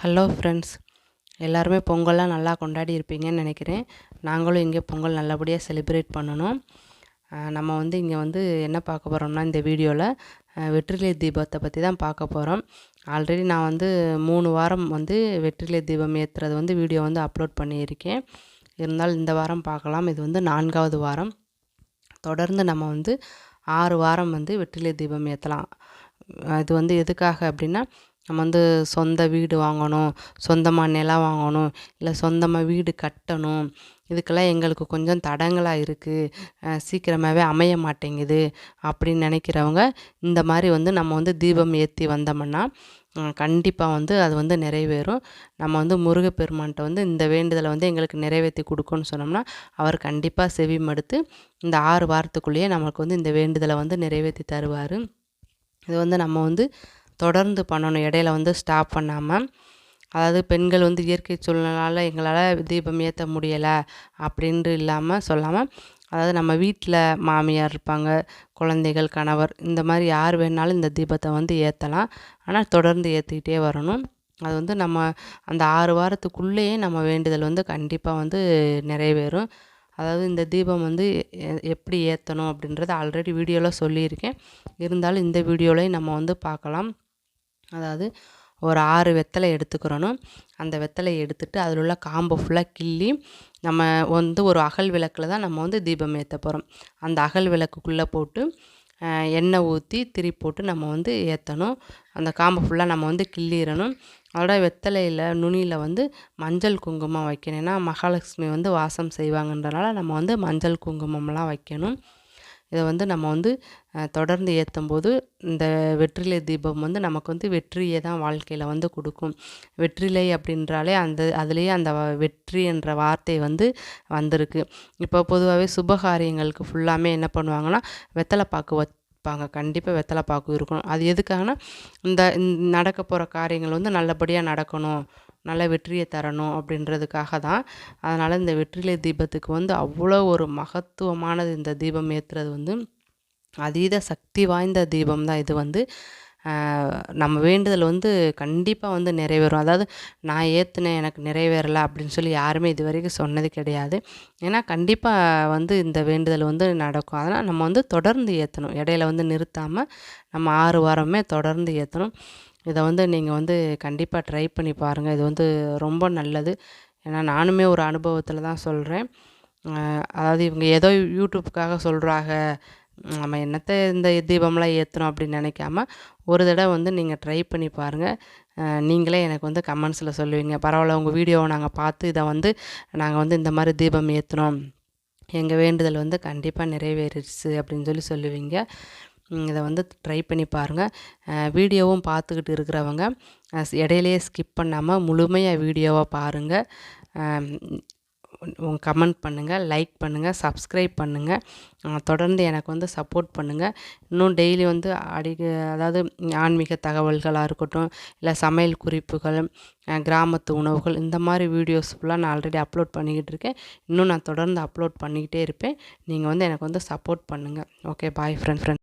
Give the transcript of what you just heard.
Hello friends, எல்லாருமே பொங்கல்லாம் நல்லா கொண்டாடி இருப்பீங்கன்னு நினைக்கிறேன். நாங்களும் இங்கே பொங்கல் நல்லபடியாக செலிப்ரேட் பண்ணணும். நம்ம வந்து இங்கே வந்து என்ன பார்க்க போகிறோம்னா, இந்த வீடியோவில் வெற்றிலை தீபத்தை பற்றி தான் பார்க்க போகிறோம். ஆல்ரெடி நான் வந்து 3 வாரம் வந்து வெற்றிலை தீபம் ஏற்றுறது வந்து வீடியோ வந்து அப்லோட் பண்ணியிருக்கேன். இருந்தாலும் இந்த வாரம் பார்க்கலாம். இது வந்து 4வது வாரம். தொடர்ந்து நம்ம வந்து 6 வாரம் வந்து வெற்றிலை தீபம் ஏற்றலாம். இது வந்து எதுக்காக அப்படின்னா, நம்ம வந்து சொந்த வீடு வாங்கணும், சொந்தமாக நிலம் வாங்கணும், இல்லை சொந்தமாக வீடு கட்டணும். இதுக்கெல்லாம் எங்களுக்கு கொஞ்சம் தடங்கலாக இருக்குது, சீக்கிரமாகவே அமைய மாட்டேங்குது அப்படின்னு நினைக்கிறவங்க இந்த மாதிரி வந்து நம்ம வந்து தீபம் ஏற்றி வந்தோம்னா கண்டிப்பாக வந்து அது வந்து நிறைவேறும். நம்ம வந்து முருகப்பெருமான்கிட்ட வந்து இந்த வேண்டுதலை வந்து எங்களுக்கு நிறைவேற்றி கொடுக்குன்னு சொன்னோம்னா அவர் கண்டிப்பாக செவி மடுத்து இந்த 6 வாரத்துக்குள்ளேயே நமக்கு வந்து இந்த வேண்டுதலை வந்து நிறைவேற்றி தருவார். இது வந்து நம்ம வந்து தொடர்ந்து பண்ணணும், இடையில வந்து ஸ்டாப் பண்ணாமல். அதாவது பெண்கள் வந்து இயற்கை சூழ்நிலால் எங்களால் தீபம் ஏற்ற முடியலை அப்படின்ட்டு இல்லாமல் சொல்லாமல், அதாவது நம்ம வீட்டில் மாமியார் இருப்பாங்க, குழந்தைகள், கணவர், இந்த மாதிரி யார் வேணாலும் இந்த தீபத்தை வந்து ஏற்றலாம். ஆனால் தொடர்ந்து ஏற்றிக்கிட்டே வரணும். அது வந்து நம்ம அந்த 6 வாரத்துக்குள்ளேயே நம்ம வேண்டுதல் வந்து கண்டிப்பாக வந்து நிறைவேறும். அதாவது இந்த தீபம் வந்து எப்படி ஏற்றணும் அப்படின்றத ஆல்ரெடி வீடியோவில் சொல்லியிருக்கேன். இருந்தாலும் இந்த வீடியோலையும் நம்ம வந்து பார்க்கலாம். அதாவது ஒரு 6 வெத்தலை எடுத்துக்கிறணும். அந்த வெத்தலையை எடுத்துகிட்டு அதில் உள்ள காம்பை ஃபுல்லாக கிள்ளி நம்ம வந்து ஒரு அகல் விளக்கில் தான் நம்ம வந்து தீபம் ஏற்ற போகிறோம். அந்த அகல் விளக்குக்குள்ளே போட்டு எண்ணெய் ஊற்றி திரி போட்டு நம்ம வந்து ஏற்றணும். அந்த காம்பை ஃபுல்லாக நம்ம வந்து கிள்ளிடணும். அதோட வெத்தலையில் நுனியில் வந்து மஞ்சள் குங்குமம் வைக்கணும். ஏன்னா மகாலட்சுமி வந்து வாசம் செய்வாங்கன்றனால நம்ம வந்து மஞ்சள் குங்குமம்லாம் வைக்கணும். இதை வந்து நம்ம வந்து தொடர்ந்து ஏற்றும்போது இந்த வெற்றிலை தீபம் வந்து நமக்கு வந்து வெற்றியை தான் வாழ்க்கையில் வந்து கொடுக்கும். வெற்றிலை அப்படின்றாலே அதுலேயே அந்த வெற்றி என்ற வார்த்தை வந்து வந்திருக்கு. இப்போ பொதுவாகவே சுபகாரியங்களுக்கு ஃபுல்லாமே என்ன பண்ணுவாங்கன்னா வெத்தலை பாக்கு வைப்பாங்க. கண்டிப்பாக வெத்தலை பாக்கு இருக்கணும். அது எதுக்காகனா இந்த நடக்க போகிற காரியங்கள் வந்து நல்லபடியாக நடக்கணும், நல்ல வெற்றியை தரணும் அப்படின்றதுக்காக தான். அதனால் இந்த வெற்றிலை தீபத்துக்கு வந்து அவ்வளோ ஒரு மகத்துவமானது. இந்த தீபம் ஏற்றுறது வந்து அதீத சக்தி வாய்ந்த தீபம் தான். இது வந்து நம்ம வேண்டுதல் வந்து கண்டிப்பாக வந்து நிறைவேறும். அதாவது நான் ஏற்றுனேன் எனக்கு நிறைவேறலை அப்படின்னு சொல்லி யாருமே இது வரைக்கும் சொன்னது கிடையாது. ஏன்னா கண்டிப்பாக வந்து இந்த வேண்டுதல் வந்து நடக்கும். அதனால் நம்ம வந்து தொடர்ந்து ஏற்றணும், இடையில வந்து நிறுத்தாமல் நம்ம 6 வாரமே தொடர்ந்து ஏற்றணும். இதை வந்து நீங்கள் வந்து கண்டிப்பாக ட்ரை பண்ணி பாருங்கள். இது வந்து ரொம்ப நல்லது. ஏன்னா நானுமே ஒரு அனுபவத்தில் தான் சொல்கிறேன். அதாவது இவங்க ஏதோ யூடியூப்புக்காக சொல்கிறாங்க, நம்ம என்னத்தை இந்த தீபம்லாம் ஏற்றணும் அப்படின்னு நினைக்காம ஒரு தடவை வந்து நீங்கள் ட்ரை பண்ணி பாருங்கள். நீங்களே எனக்கு வந்து கமெண்ட்ஸில் சொல்லுவீங்க, பரவாயில்ல உங்கள் வீடியோவை நாங்கள் பார்த்து இதை வந்து நாங்கள் வந்து இந்த மாதிரி தீபம் ஏற்றினோம், எங்கள் வேண்டுதல் வந்து கண்டிப்பாக நிறைவேறிடுச்சு அப்படின்னு சொல்லி சொல்லுவீங்க. இதை வந்து ட்ரை பண்ணி பாருங்கள். வீடியோவும் பார்த்துக்கிட்டு இருக்கிறவங்க இடையிலையே ஸ்கிப் பண்ணாமல் முழுமையாக வீடியோவை பாருங்கள். கமெண்ட் பண்ணுங்கள், லைக் பண்ணுங்கள், சப்ஸ்கிரைப் பண்ணுங்கள். தொடர்ந்து எனக்கு வந்து சப்போர்ட் பண்ணுங்கள். இன்னும் டெய்லி வந்து அதாவது ஆன்மீக தகவல்களாக இருக்கட்டும், இல்லை சமையல் குறிப்புகள், கிராமத்து உணவுகள், இந்த மாதிரி வீடியோஸ் ஃபுல்லாக நான் ஆல்ரெடி அப்லோட் பண்ணிக்கிட்டு இருக்கேன். இன்னும் நான் தொடர்ந்து அப்லோட் பண்ணிக்கிட்டே இருப்பேன். நீங்கள் வந்து எனக்கு வந்து சப்போர்ட் பண்ணுங்கள். Okay, bye friends.